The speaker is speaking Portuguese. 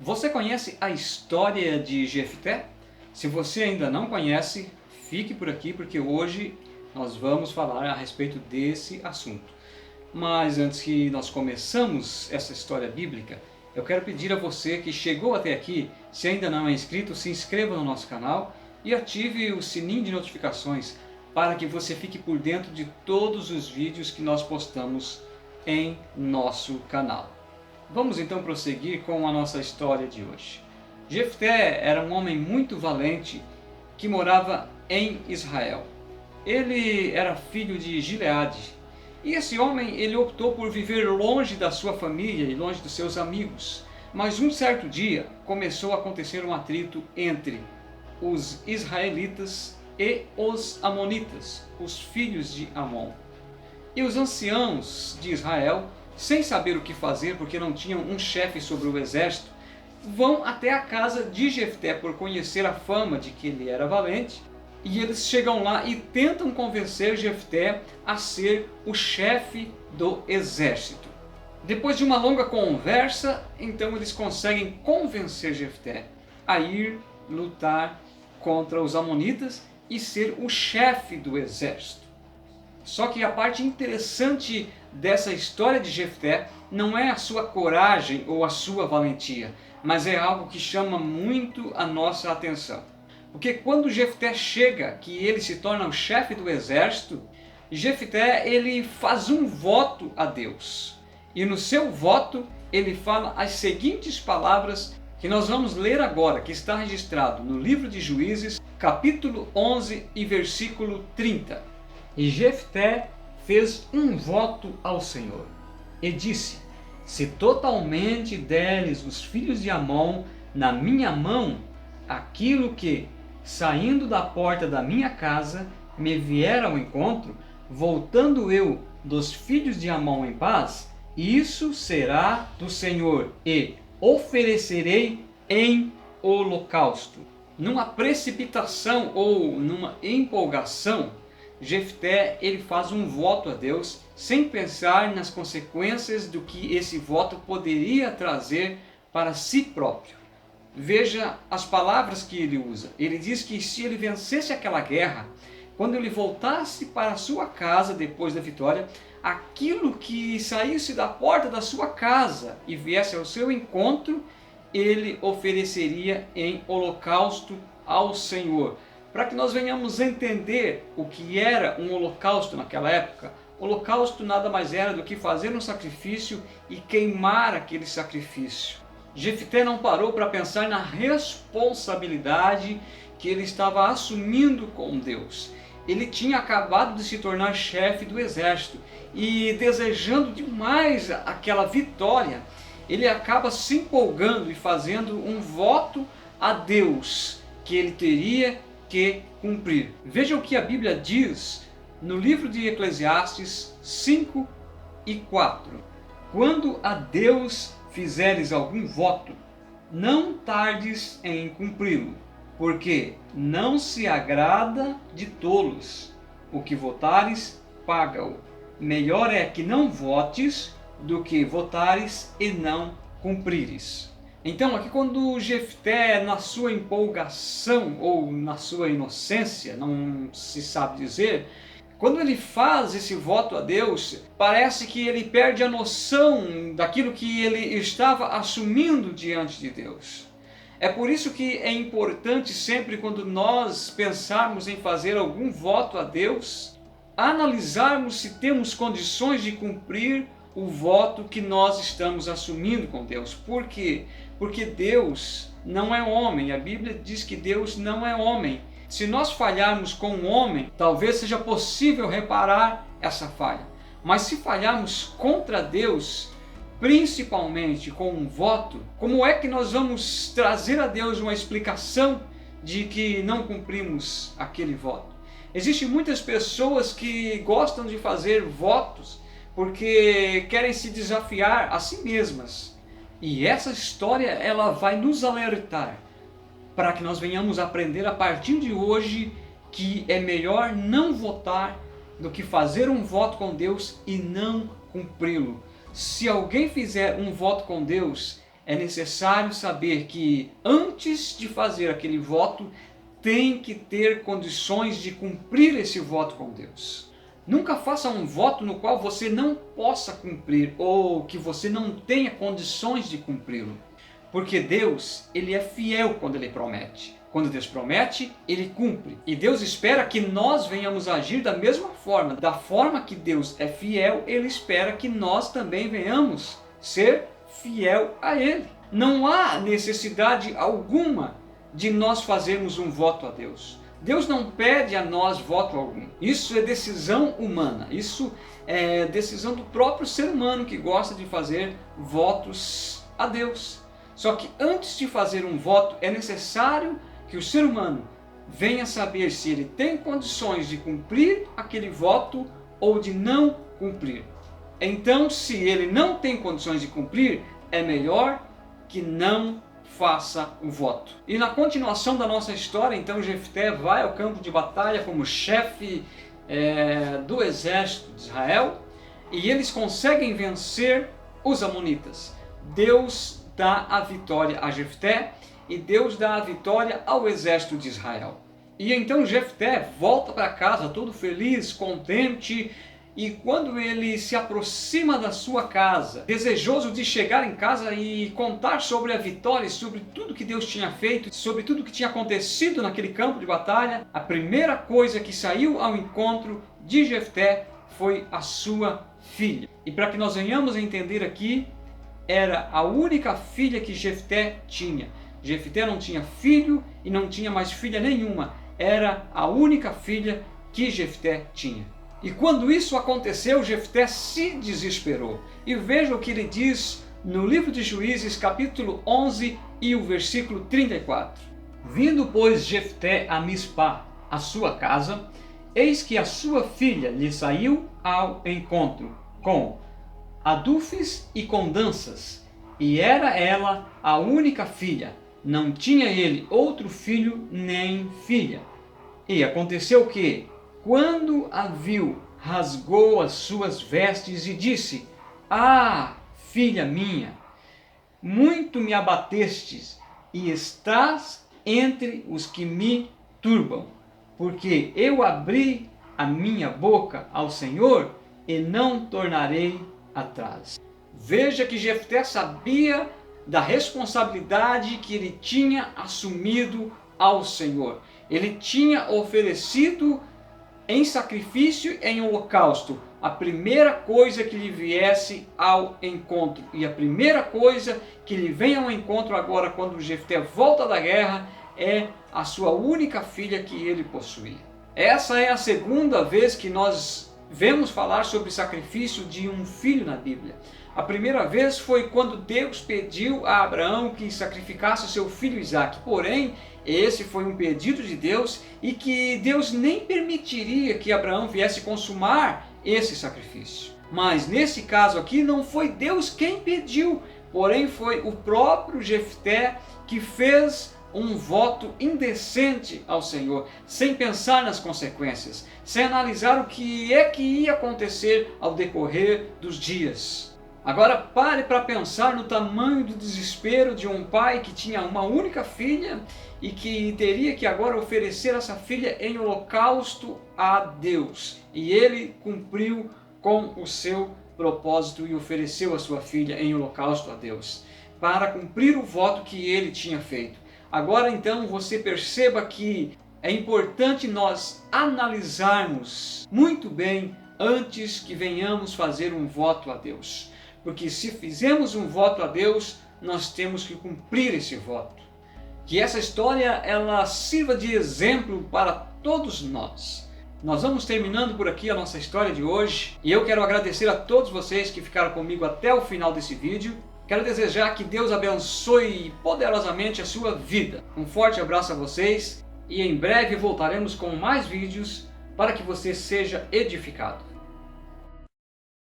Você conhece a história de Jefté? Se você ainda não conhece, fique por aqui porque hoje nós vamos falar a respeito desse assunto. Mas antes que nós começamos essa história bíblica, eu quero pedir a você que chegou até aqui, se ainda não é inscrito, se inscreva no nosso canal e ative o sininho de notificações para que você fique por dentro de todos os vídeos que nós postamos em nosso canal. Vamos então prosseguir com a nossa história de hoje. Jefté era um homem muito valente que morava em Israel. Ele era filho de Gileade. E esse homem ele optou por viver longe da sua família e longe dos seus amigos. Mas um certo dia começou a acontecer um atrito entre os israelitas e os amonitas, os filhos de Amon. E os anciãos de Israel, sem saber o que fazer porque não tinham um chefe sobre o exército, vão até a casa de Jefté por conhecer a fama de que ele era valente. E eles chegam lá e tentam convencer Jefté a ser o chefe do exército. Depois de uma longa conversa, então eles conseguem convencer Jefté a ir lutar contra os amonitas e ser o chefe do exército. Só que a parte interessante dessa história de Jefté não é a sua coragem ou a sua valentia, mas é algo que chama muito a nossa atenção. Porque quando Jefté chega, que ele se torna o chefe do exército, Jefté ele faz um voto a Deus. E no seu voto ele fala as seguintes palavras que nós vamos ler agora, que está registrado no livro de Juízes, capítulo 11 e versículo 30. E Jefté fez um voto ao Senhor e disse: se totalmente deres os filhos de Amon na minha mão, aquilo que, saindo da porta da minha casa, me vier ao encontro, voltando eu dos filhos de Amon em paz, isso será do Senhor, e oferecerei em holocausto. Numa precipitação ou numa empolgação, Jefté ele faz um voto a Deus sem pensar nas consequências do que esse voto poderia trazer para si próprio. Veja as palavras que ele usa. Ele diz que se ele vencesse aquela guerra, quando ele voltasse para a sua casa depois da vitória, aquilo que saísse da porta da sua casa e viesse ao seu encontro, ele ofereceria em holocausto ao Senhor. Para que nós venhamos entender o que era um holocausto naquela época, holocausto nada mais era do que fazer um sacrifício e queimar aquele sacrifício. Jefté não parou para pensar na responsabilidade que ele estava assumindo com Deus. Ele tinha acabado de se tornar chefe do exército e, desejando demais aquela vitória, ele acaba se empolgando e fazendo um voto a Deus que ele teria que cumprir. Veja o que a Bíblia diz no livro de Eclesiastes 5 e 4. Quando a Deus fizeres algum voto, não tardes em cumpri-lo, porque não se agrada de tolos. O que votares, paga-o. Melhor é que não votes do que votares e não cumprires. Então aqui quando Jefté, na sua empolgação ou na sua inocência, não se sabe dizer, quando ele faz esse voto a Deus, parece que ele perde a noção daquilo que ele estava assumindo diante de Deus. É por isso que é importante sempre quando nós pensarmos em fazer algum voto a Deus, analisarmos se temos condições de cumprir o voto que nós estamos assumindo com Deus. Por quê? Porque Deus não é homem. A Bíblia diz que Deus não é homem. Se nós falharmos com um homem, talvez seja possível reparar essa falha. Mas se falharmos contra Deus, principalmente com um voto, como é que nós vamos trazer a Deus uma explicação de que não cumprimos aquele voto? Existem muitas pessoas que gostam de fazer votos porque querem se desafiar a si mesmas. E essa história ela vai nos alertar para que nós venhamos aprender a partir de hoje que é melhor não votar do que fazer um voto com Deus e não cumpri-lo. Se alguém fizer um voto com Deus, é necessário saber que antes de fazer aquele voto, tem que ter condições de cumprir esse voto com Deus. Nunca faça um voto no qual você não possa cumprir ou que você não tenha condições de cumpri-lo. Porque Deus, Ele é fiel quando Ele promete. Quando Deus promete, Ele cumpre. E Deus espera que nós venhamos agir da mesma forma. Da forma que Deus é fiel, Ele espera que nós também venhamos ser fiel a Ele. Não há necessidade alguma de nós fazermos um voto a Deus. Deus não pede a nós voto algum. Isso é decisão humana. Isso é decisão do próprio ser humano que gosta de fazer votos a Deus. Só que antes de fazer um voto, é necessário que o ser humano venha saber se ele tem condições de cumprir aquele voto ou de não cumprir. Então, se ele não tem condições de cumprir, é melhor que não faça o voto. E na continuação da nossa história, então Jefté vai ao campo de batalha como chefe do exército de Israel e eles conseguem vencer os amonitas. Deus dá a vitória a Jefté e Deus dá a vitória ao exército de Israel. E então Jefté volta para casa todo feliz, contente, e quando ele se aproxima da sua casa, desejoso de chegar em casa e contar sobre a vitória, sobre tudo que Deus tinha feito, sobre tudo que tinha acontecido naquele campo de batalha, a primeira coisa que saiu ao encontro de Jefté foi a sua filha. E para que nós venhamos a entender aqui, era a única filha que Jefté tinha. Jefté não tinha filho e não tinha mais filha nenhuma. Era a única filha que Jefté tinha. E quando isso aconteceu, Jefté se desesperou. E veja o que ele diz no livro de Juízes, capítulo 11 e o versículo 34. Vindo, pois, Jefté a Mispá, a sua casa, eis que a sua filha lhe saiu ao encontro, com adufes e com danças. E era ela a única filha, não tinha ele outro filho nem filha. E aconteceu que, quando a viu, rasgou as suas vestes e disse: Ah, filha minha, muito me abatestes, e estás entre os que me turbam, porque eu abri a minha boca ao Senhor e não tornarei atrás. Veja que Jefté sabia da responsabilidade que ele tinha assumido ao Senhor. Ele tinha oferecido em sacrifício, em holocausto, a primeira coisa que lhe viesse ao encontro. E a primeira coisa que lhe vem ao encontro agora, quando Jefté volta da guerra, é a sua única filha que ele possuía. Essa é a segunda vez que nós vemos falar sobre sacrifício de um filho na Bíblia. A primeira vez foi quando Deus pediu a Abraão que sacrificasse o seu filho Isaque. Porém, esse foi um pedido de Deus e que Deus nem permitiria que Abraão viesse consumar esse sacrifício. Mas nesse caso aqui não foi Deus quem pediu, porém foi o próprio Jefté que fez um voto indecente ao Senhor, sem pensar nas consequências, sem analisar o que é que ia acontecer ao decorrer dos dias. Agora pare para pensar no tamanho do desespero de um pai que tinha uma única filha e que teria que agora oferecer essa filha em holocausto a Deus. E ele cumpriu com o seu propósito e ofereceu a sua filha em holocausto a Deus, para cumprir o voto que ele tinha feito. Agora então você perceba que é importante nós analisarmos muito bem antes que venhamos fazer um voto a Deus. Porque se fizermos um voto a Deus, nós temos que cumprir esse voto. Que essa história ela sirva de exemplo para todos nós. Nós vamos terminando por aqui a nossa história de hoje. E eu quero agradecer a todos vocês que ficaram comigo até o final desse vídeo. Quero desejar que Deus abençoe poderosamente a sua vida. Um forte abraço a vocês e em breve voltaremos com mais vídeos para que você seja edificado.